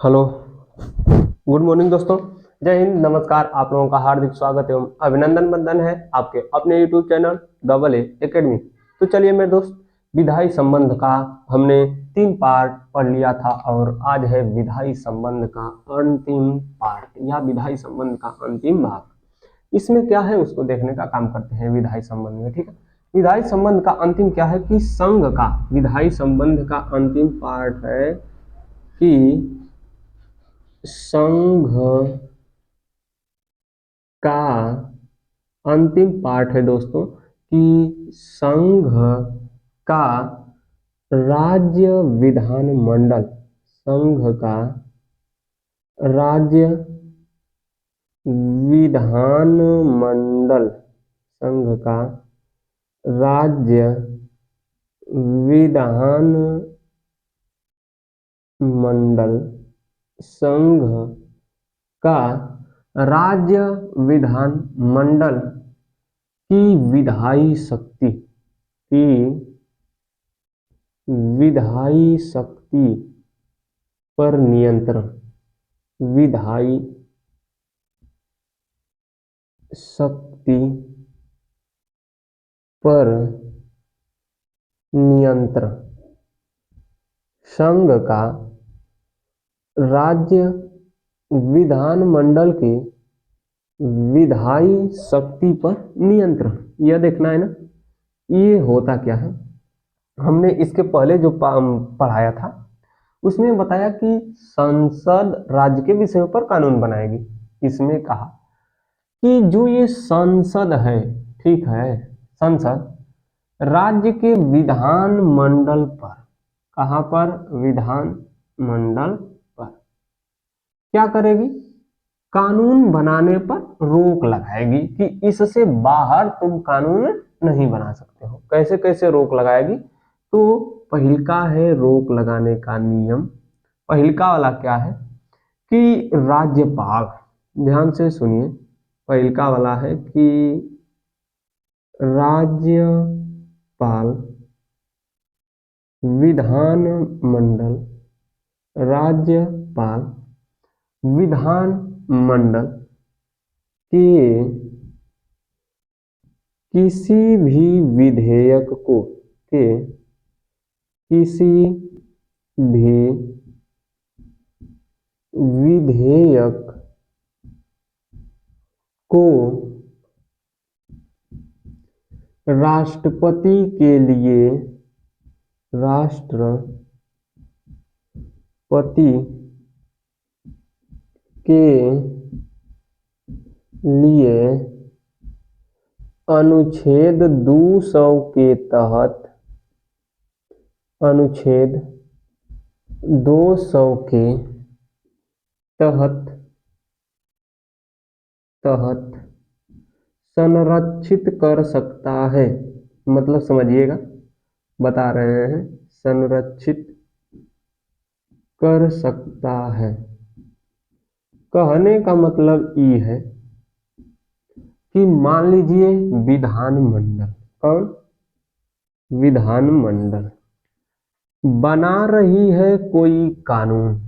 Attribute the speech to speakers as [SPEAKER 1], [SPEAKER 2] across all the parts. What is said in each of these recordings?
[SPEAKER 1] Hello, good morning दोस्तों। जय हिंद, नमस्कार। आप लोगों का हार्दिक स्वागत एवं अभिनंदन बंदन है आपके अपने YouTube channel double A academy. तो चलिए मेरे दोस्त, विधायी संबंध का हमने 3 पार्ट पढ़ लिया था और आज है विधायी संबंध का अंतिम पार्ट या विधायी संबंध का अंतिम भाग। इसमें क्या है उसको देखने का काम करते हैं विधायी संबंध में। ठीक है, विधायी संबंध का अंतिम क्या है कि संघ का, विधायी संबंध का अंतिम पार्ट है कि संघ का अंतिम पार्ट है दोस्तों कि संघ का राज्य विधानमंडल, संघ का राज्य विधानमंडल, संघ का राज्य विधानमंडल, संघ का राज्य विधानमंडल की विधायी शक्ति, की विधायी शक्ति पर नियंत्रण, विधायी शक्ति पर नियंत्रण, संघ का राज्य विधानमंडल की विधायी शक्ति पर नियंत्रण, यह देखना है ना। ये होता क्या है, हमने इसके पहले जो पढ़ाया था उसमें बताया कि संसद राज्य के विषयों पर कानून बनाएगी। इसमें कहा कि जो ये संसद है, ठीक है, संसद राज्य के विधान मंडल पर, कहां पर, विधान मंडल पर क्या करेगी, कानून बनाने पर रोक लगाएगी कि इससे बाहर तुम कानून नहीं बना सकते हो। कैसे कैसे रोक लगाएगी, तो पहिलका है रोक लगाने का नियम। पहिलका वाला क्या है कि राज्यपाल, ध्यान से सुनिए, पहिलका वाला है कि राज्यपाल विधानमंडल, राज्यपाल विधानमंडल के किसी भी विधेयक को, के किसी भी विधेयक को राष्ट्रपति के लिए, राष्ट्रपति के लिए अनुच्छेद 200 के तहत, अनुच्छेद 200 के तहत संरक्षित कर सकता है। मतलब समझिएगा, बता रहे हैं, संरक्षित कर सकता है। कहने का मतलब ये है कि मान लीजिए विधानमंडल, कौन, विधानमंडल बना रही है कोई कानून।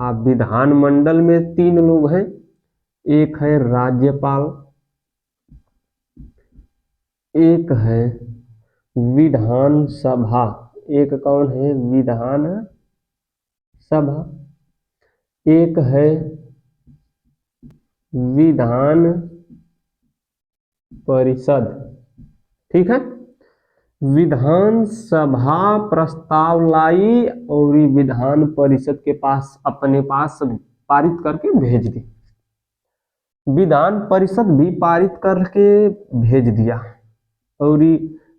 [SPEAKER 1] आप विधानमंडल में 3 लोग हैं, एक है राज्यपाल, एक है विधानसभा, एक कौन है, विधान सभा, एक है विधान परिषद। ठीक है, विधानसभा प्रस्ताव लाई और विधान परिषद के पास, अपने पास पारित करके भेज दी। विधान परिषद भी पारित करके भेज दिया और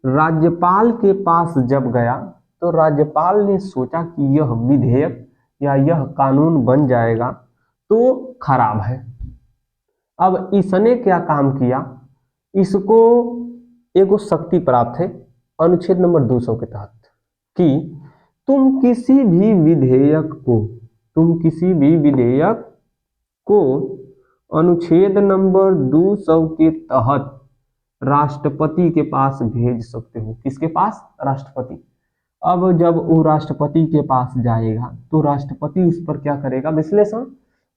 [SPEAKER 1] राज्यपाल के पास जब गया तो राज्यपाल ने सोचा कि यह विधेयक या यह कानून बन जाएगा तो खराब है। अब इसने क्या काम किया, इसको एगो शक्ति प्राप्त है अनुच्छेद नंबर 200 के तहत कि तुम किसी भी विधेयक को अनुच्छेद नंबर 200 के तहत राष्ट्रपति के पास भेज सकते हो। किसके पास, राष्ट्रपति। अब जब वो राष्ट्रपति के पास जाएगा तो राष्ट्रपति उस पर क्या करेगा, विश्लेषण।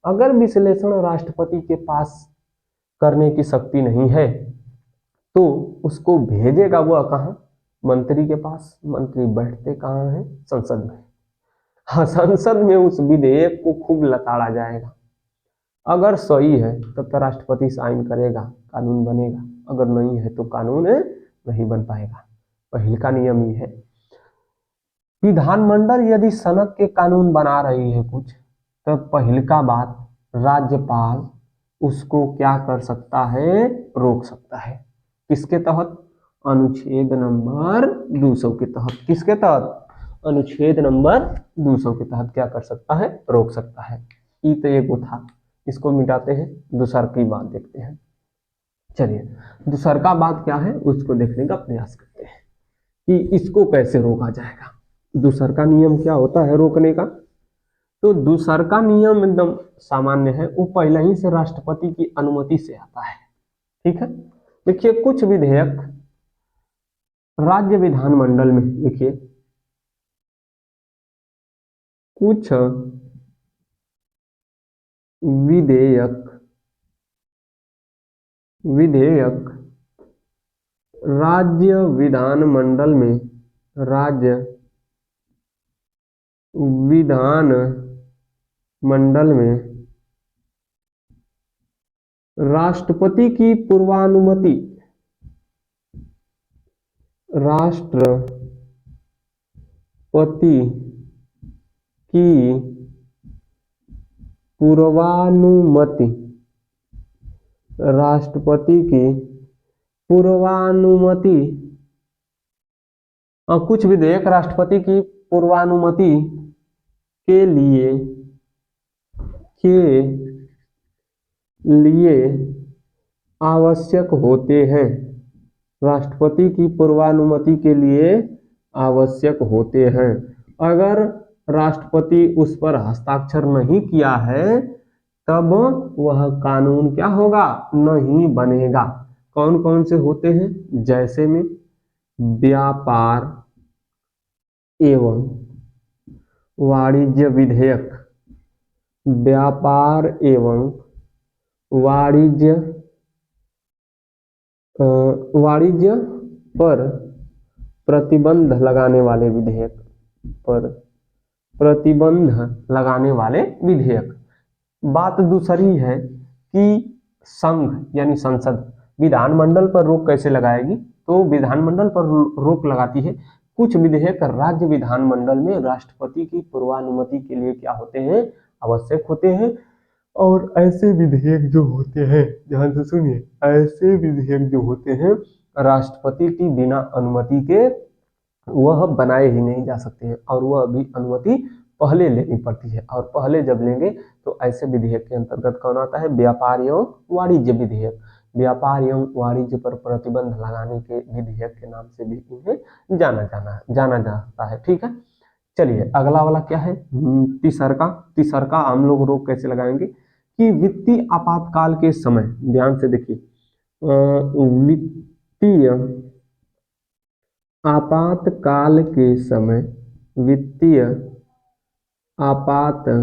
[SPEAKER 1] अगर विश्लेषण राष्ट्रपति के पास करने की शक्ति नहीं है तो उसको भेजेगा वह कहाँ, मंत्री के पास। मंत्री बैठते कहाँ हैं, संसद में। हाँ, संसद में उस विधेयक को खूब लताड़ा जाएगा। अगर सही है तब तो राष्ट्रपति साइन करेगा, कानून बनेगा। अगर नहीं है तो कानून नहीं बन पाएगा। पहले का नियम ही है। विधानमंडल यदि सनक के कानून बना रही है कुछ, तो पहले का बात राज्यपाल उसको क्या कर सकता है, रोक सकता है। किसके तहत, अनुच्छेद नंबर 200 के तहत। किसके तहत, अनुच्छेद नंबर 200 के तहत क्या कर सकता है, रोक सकता है। ये तो एक था, इसको मिटाते हैं, दूसर की बात देखते हैं। चलिए दूसर का बात क्या है उसको देखने का प्रयास करते हैं कि इसको कैसे रोका जाएगा। दूसर का नियम क्या होता है रोकने का, तो दूसर का नियम एकदम सामान्य है, वो पहले ही से राष्ट्रपति की अनुमति से आता है। ठीक है, देखिए कुछ विधेयक राज्य विधानमंडल में, देखिए कुछ विधेयक राज्य विधानमंडल में, राज्य विधान मंडल में राष्ट्रपति की पूर्वानुमति, राष्ट्रपति की पूर्वानुमति, राष्ट्रपति की पूर्वानुमति, और कुछ विधेयक राष्ट्रपति की पूर्वानुमति के लिए आवश्यक होते हैं। राष्ट्रपति की पूर्वानुमति के लिए आवश्यक होते हैं। अगर राष्ट्रपति उस पर हस्ताक्षर नहीं किया है तब वह कानून क्या होगा, नहीं बनेगा। कौन कौन से होते हैं, जैसे में व्यापार एवं वाणिज्य विधेयक, व्यापार एवं वाणिज्य पर प्रतिबंध लगाने वाले विधेयक, पर प्रतिबंध लगाने वाले विधेयक। बात दूसरी है कि संघ यानी संसद विधानमंडल पर रोक कैसे लगाएगी, तो विधानमंडल पर रोक लगाती है। कुछ विधेयक राज्य विधानमंडल में राष्ट्रपति की पूर्वानुमति के लिए क्या होते हैं, आवश्यक होते हैं। और ऐसे विधेयक जो होते हैं, ध्यान से सुनिए, ऐसे विधेयक जो होते हैं राष्ट्रपति की बिना अनुमति के वह बनाए ही नहीं जा सकते हैं, और वह भी अनुमति पहले लेनी पड़ती है। और पहले जब लेंगे तो ऐसे विधेयक के अंतर्गत कौन आता है, व्यापार एवं वाणिज्य विधेयक। व्यापार एवं वाणिज्य पर प्रतिबंध लगाने के विधेयक के नाम से भी इन्हें जाना जाता है। ठीक है, चलिए अगला वाला क्या है, तीसरका हम लोग रोक कैसे लगाएंगे कि वित्तीय आपातकाल के समय, ध्यान से देखिए, वित्तीय आपातकाल के समय, वित्तीय आपातकाल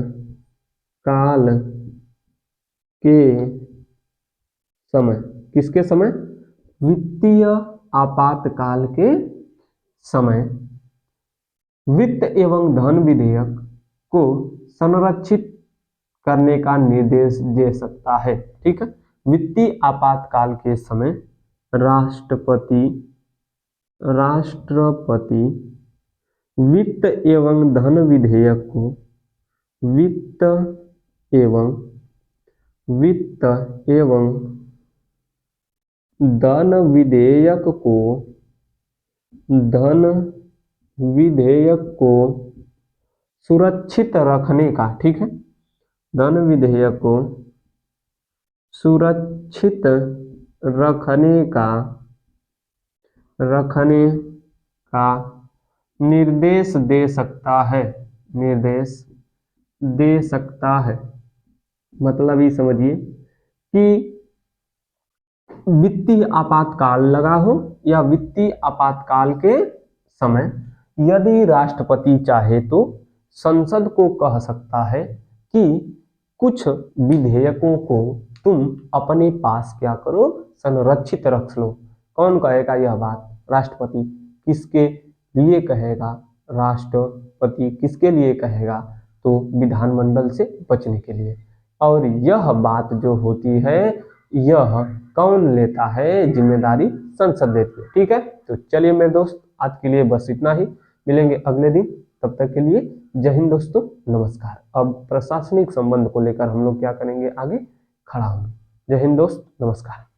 [SPEAKER 1] के समय, किसके समय, वित्तीय आपातकाल के समय वित्त एवं धन विधेयक को संरक्षित करने का निर्देश दे सकता है। ठीक है, वित्तीय आपातकाल के समय राष्ट्रपति वित्त एवं धन विधेयक को, वित्त एवं धन विधेयक को सुरक्षित रखने का, ठीक है, धन विधेयक को सुरक्षित रखने का निर्देश दे सकता है। मतलब ये समझिए कि वित्तीय आपातकाल लगा हो या वित्तीय आपातकाल के समय यदि राष्ट्रपति चाहे तो संसद को कह सकता है कि कुछ विधेयकों को तुम अपने पास क्या करो, संरक्षित रख लो। कौन कहेगा यह बात? राष्ट्रपति। किसके लिए कहेगा? राष्ट्रपति किसके लिए कहेगा? तो विधानमंडल से बचने के लिए। और यह बात जो होती है, यह कौन लेता है जिम्मेदारी? संसद लेती है। ठीक है, तो चलिए मेरे दोस्त, आज के लिए बस इतना ही। मिलेंगे अगले दिन, तब तक के लिए जय हिंद दोस्तों, नमस्कार। अब प्रशासनिक संबंध को लेकर हम लोग क्या करेंगे, आगे खड़ा होंगे। जय हिंद दोस्त, नमस्कार।